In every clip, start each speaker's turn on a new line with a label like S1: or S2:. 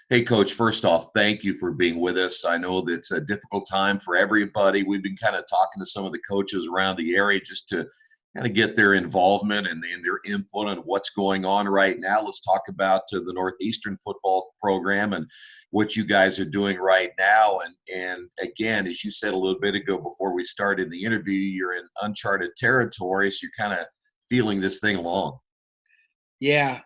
S1: Hey, Coach, first off, thank you for being with us. I know that it's a difficult time for everybody. We've been kind of talking to some of the coaches around the area just to kind of get their involvement and their input on what's going on right now. Let's talk about the Northeastern football program and what you guys are doing right now. And again, as you said a little bit ago before we started the interview, you're in uncharted territory, so you're kind of feeling this thing along.
S2: Yeah,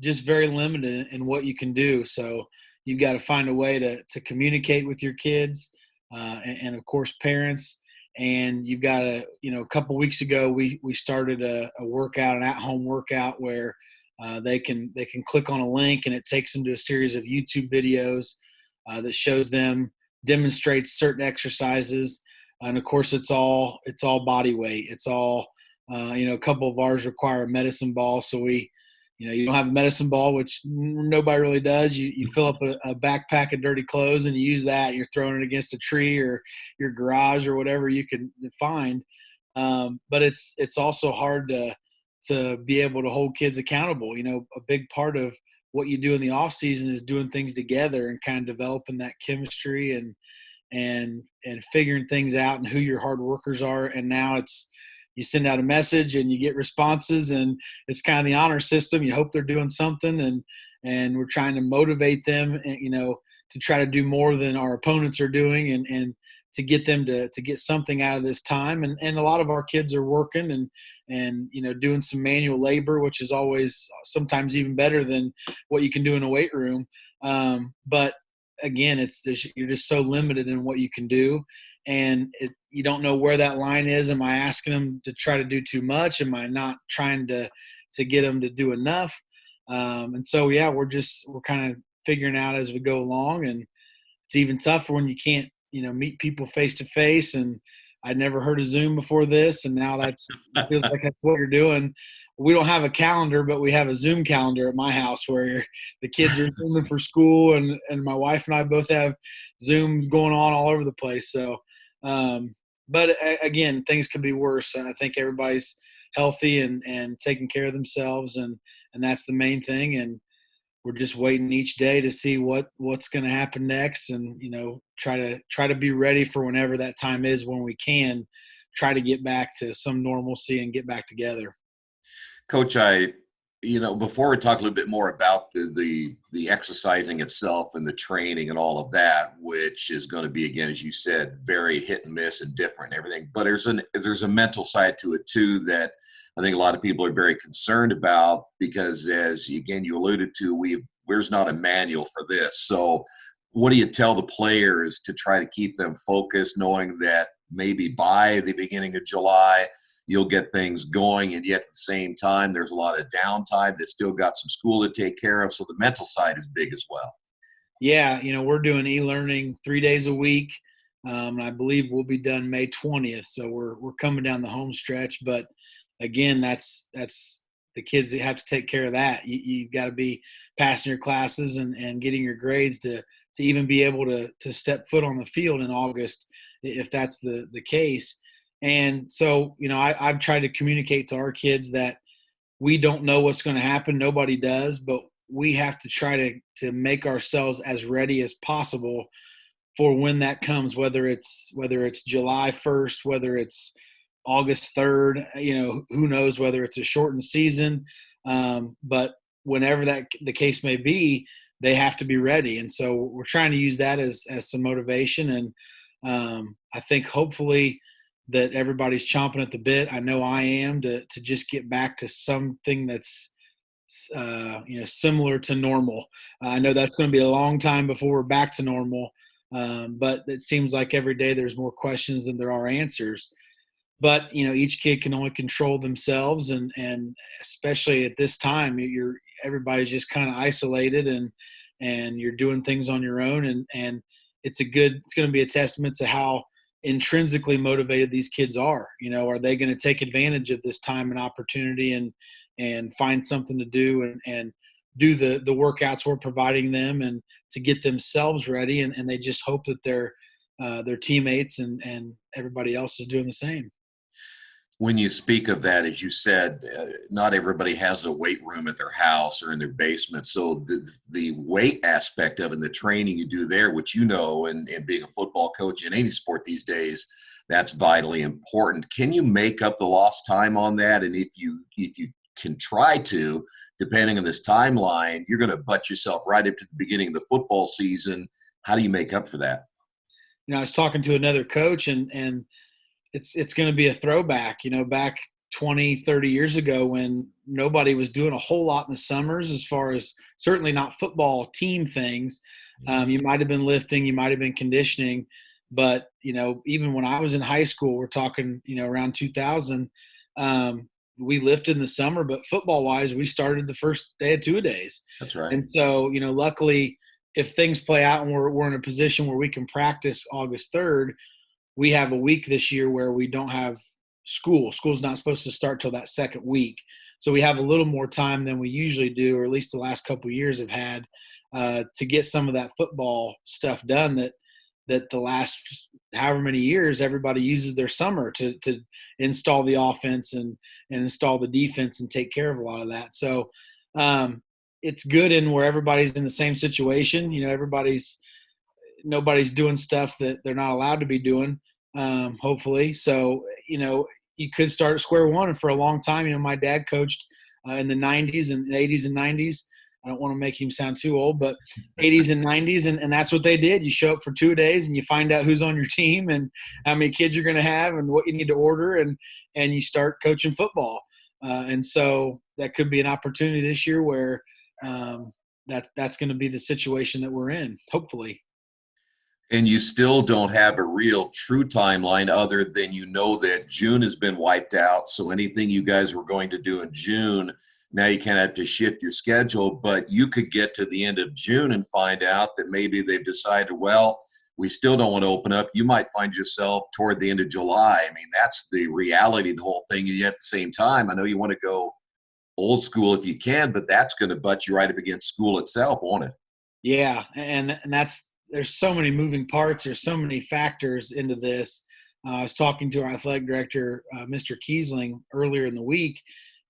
S2: just very limited in what you can do. So you've got to find a way to communicate with your kids, and of course parents. And you've got to, a couple weeks ago we started a workout, an at-home workout where they can click on a link and it takes them to a series of YouTube videos that shows them demonstrates certain exercises, and of course it's all body weight. It's all a couple of ours require a medicine ball, so you don't have a medicine ball, which nobody really does. You fill up a backpack of dirty clothes and you use that. You're throwing it against a tree or your garage or whatever you can find. But it's also hard to be able to hold kids accountable. A big part of what you do in the off season is doing things together and kind of developing that chemistry and figuring things out and who your hard workers are. And now you send out a message and you get responses, and it's kind of the honor system. You hope they're doing something, and we're trying to motivate them, and, to try to do more than our opponents are doing, and to get them to get something out of this time. And a lot of our kids are working and doing some manual labor, which is always sometimes even better than what you can do in a weight room. But again, you're just so limited in what you can do, and you don't know where that line is. Am I asking them to try to do too much? Am I not trying to get them to do enough? And so, yeah, we're kind of figuring out as we go along, and it's even tougher when you can't, meet people face to face. And I'd never heard of Zoom before this, and now it feels like that's what you're doing. We don't have a calendar, but we have a Zoom calendar at my house where the kids are Zooming for school, and my wife and I both have Zooms going on all over the place. So, but again, things could be worse. I think everybody's healthy and taking care of themselves, and that's the main thing. And we're just waiting each day to see what's going to happen next, and try to be ready for whenever that time is, when we can try to get back to some normalcy and get back together.
S1: Coach, before we talk a little bit more about the exercising itself and the training and all of that, which is going to be, again, as you said, very hit and miss and different and everything, but there's a mental side to it too that I think a lot of people are very concerned about, because as again you alluded to, there's not a manual for this. So what do you tell the players to try to keep them focused, knowing that maybe by the beginning of July you'll get things going, and yet at the same time there's a lot of downtime that's still got some school to take care of, so the mental side is big as well?
S2: Yeah, we're doing e-learning 3 days a week. I believe we'll be done May 20th, so we're coming down the home stretch. But again, that's the kids that have to take care of that. You've got to be passing your classes and getting your grades to even be able to step foot on the field in August, if that's the case. And so, I've tried to communicate to our kids that we don't know what's going to happen. Nobody does, but we have to try to make ourselves as ready as possible for when that comes, whether it's July 1st, whether it's August 3rd, who knows, whether it's a shortened season. But whenever the case may be, they have to be ready. And so we're trying to use that as some motivation. And I think hopefully that everybody's chomping at the bit. I know I am, to just get back to something that's similar to normal. I know that's going to be a long time before we're back to normal, but it seems like every day there's more questions than there are answers. But each kid can only control themselves, and especially at this time, everybody's just kind of isolated, and you're doing things on your own, and it's going to be a testament to how intrinsically motivated these kids are. Are they going to take advantage of this time and opportunity and find something to do and do the workouts we're providing them, and to get themselves ready, and they just hope that their teammates and everybody else is doing the same.
S1: When you speak of that, as you said, not everybody has a weight room at their house or in their basement. So the weight aspect of it and the training you do there, which and being a football coach in any sport these days, that's vitally important. Can you make up the lost time on that? And if you can try to, depending on this timeline, you're going to butt yourself right up to the beginning of the football season. How do you make up for that?
S2: I was talking to another coach, and it's going to be a throwback, back 20, 30 years ago when nobody was doing a whole lot in the summers, as far as certainly not football team things. You might have been lifting, you might have been conditioning, but, even when I was in high school, we're talking, around 2000, we lifted in the summer, but football wise, we started the first day of two-a-days.
S1: That's right.
S2: And so, luckily, if things play out and we're in a position where we can practice August 3rd, we have a week this year where we don't have school. School's not supposed to start till that second week. So we have a little more time than we usually do, or at least the last couple of years have had, to get some of that football stuff done that the last however many years everybody uses their summer to install the offense and install the defense and take care of a lot of that. So it's good in where everybody's in the same situation. Nobody's doing stuff that they're not allowed to be doing, hopefully. So, you could start at square one. And for a long time, my dad coached in the 90s and 80s and 90s. I don't want to make him sound too old, but 80s and 90s. And that's what they did. You show up for 2 days and you find out who's on your team and how many kids you're going to have and what you need to order. And you start coaching football. And so that could be an opportunity this year where that's going to be the situation that we're in, hopefully.
S1: And you still don't have a real true timeline other than that June has been wiped out. So anything you guys were going to do in June, now you kind of have to shift your schedule. But you could get to the end of June and find out that maybe they've decided, well, we still don't want to open up. You might find yourself toward the end of July. I mean, that's the reality of the whole thing. And yet at the same time, I know you want to go old school if you can, but that's going to butt you right up against school itself, won't it?
S2: Yeah, and there's so many moving parts. There's so many factors into this. I was talking to our athletic director, Mr. Kiesling, earlier in the week,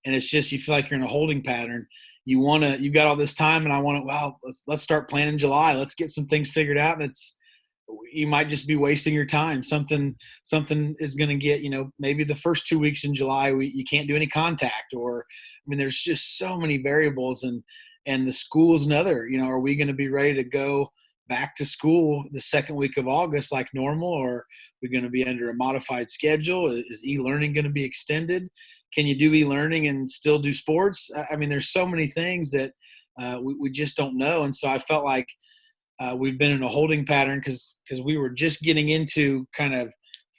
S2: and it's just you feel like you're in a holding pattern. You've got all this time, and I want to. Well, let's start planning July. Let's get some things figured out, and you might just be wasting your time. Something is going to get, maybe the first 2 weeks in July you can't do any contact, or there's just so many variables, and the school's another. Are we going to be ready to go back to school the second week of August like normal, or are we going to be under a modified schedule? Is e-learning going to be extended? Can you do e-learning and still do sports? There's so many things that we just don't know. And so I felt like we've been in a holding pattern because we were just getting into kind of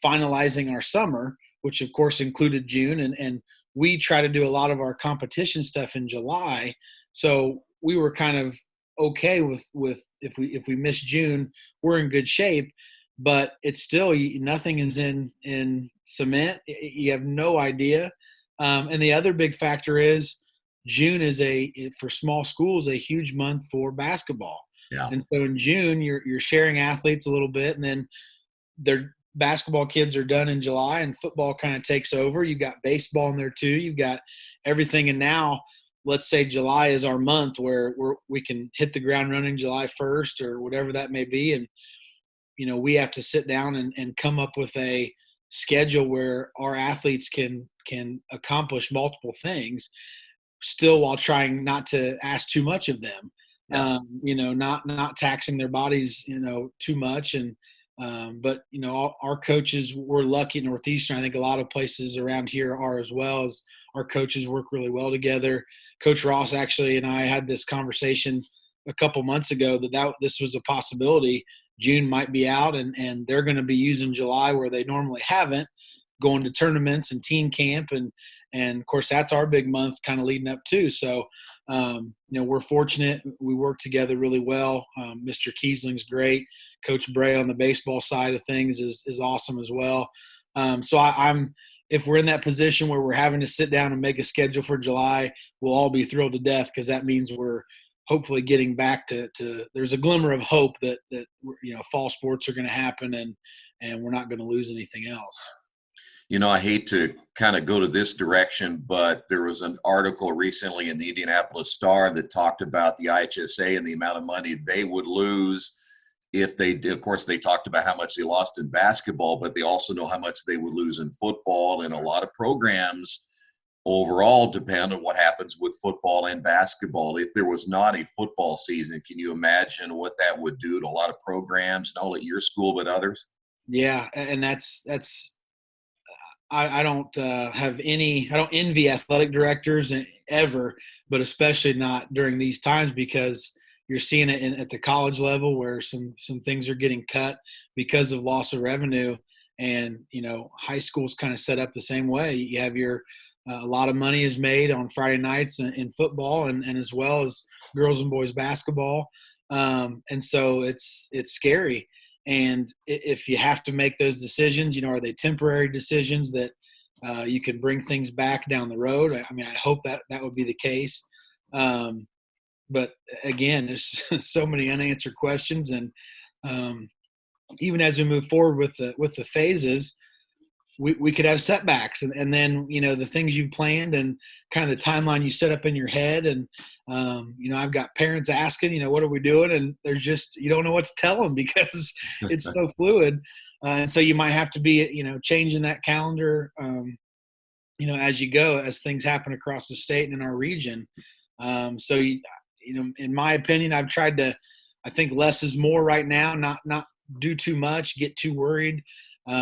S2: finalizing our summer, which of course included June. And we try to do a lot of our competition stuff in July. So we were kind of okay with if we miss June, we're in good shape, but it's still nothing is in cement. You have no idea. And the other big factor is June is for small schools a huge month for basketball.
S1: Yeah.
S2: And so in June you're sharing athletes a little bit, and then their basketball kids are done in July, and football kind of takes over. You've got baseball in there too. You've got everything, and now let's say July is our month where we can hit the ground running July 1st or whatever that may be. And, we have to sit down and come up with a schedule where our athletes can accomplish multiple things still while trying not to ask too much of them.
S1: Yeah.
S2: Not taxing their bodies, too much. And, but our coaches, we're lucky in Northeastern. I think a lot of places around here are as well, as our coaches work really well together. Coach Ross actually and I had this conversation a couple months ago that this was a possibility. June might be out, and they're going to be using July where they normally haven't, going to tournaments and team camp, and of course that's our big month kind of leading up too. So we're fortunate. We work together really well. Mr. Kiesling's great. Coach Bray on the baseball side of things is awesome as well. So I'm if we're in that position where we're having to sit down and make a schedule for July, we'll all be thrilled to death, because that means we're hopefully getting back to there's a glimmer of hope that fall sports are going to happen, and we're not going to lose anything else.
S1: I hate to kind of go to this direction, but there was an article recently in the Indianapolis Star that talked about the IHSA and the amount of money they would lose if they did. Of course, they talked about how much they lost in basketball, but they also know how much they would lose in football. And a lot of programs overall depend on what happens with football and basketball. If there was not a football season, can you imagine what that would do to a lot of programs, not only at your school, but others?
S2: Yeah, and that's I don't I don't envy athletic directors ever, but especially not during these times because you're seeing it at the college level where some things are getting cut because of loss of revenue, and high school's kind of set up the same way. You have your a lot of money is made on Friday nights in football and as well as girls and boys basketball, and so it's scary. And if you have to make those decisions, are they temporary decisions that you can bring things back down the road? I mean, I hope that would be the case. Um, but again, there's so many unanswered questions, and um, even as we move forward with the phases, we could have setbacks, and then the things you planned and kind of the timeline you set up in your head, and I've got parents asking, what are we doing, and there's just you don't know what to tell them because it's so fluid, and so you might have to be changing that calendar as you go as things happen across the state and in our region. So in my opinion, I've tried to, I think less is more right now, not do too much, get too worried,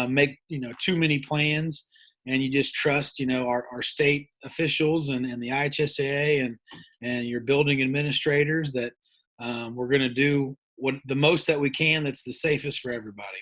S2: make too many plans, and you just trust our state officials and the IHSAA and your building administrators that we're going to do what the most that we can that's the safest for everybody.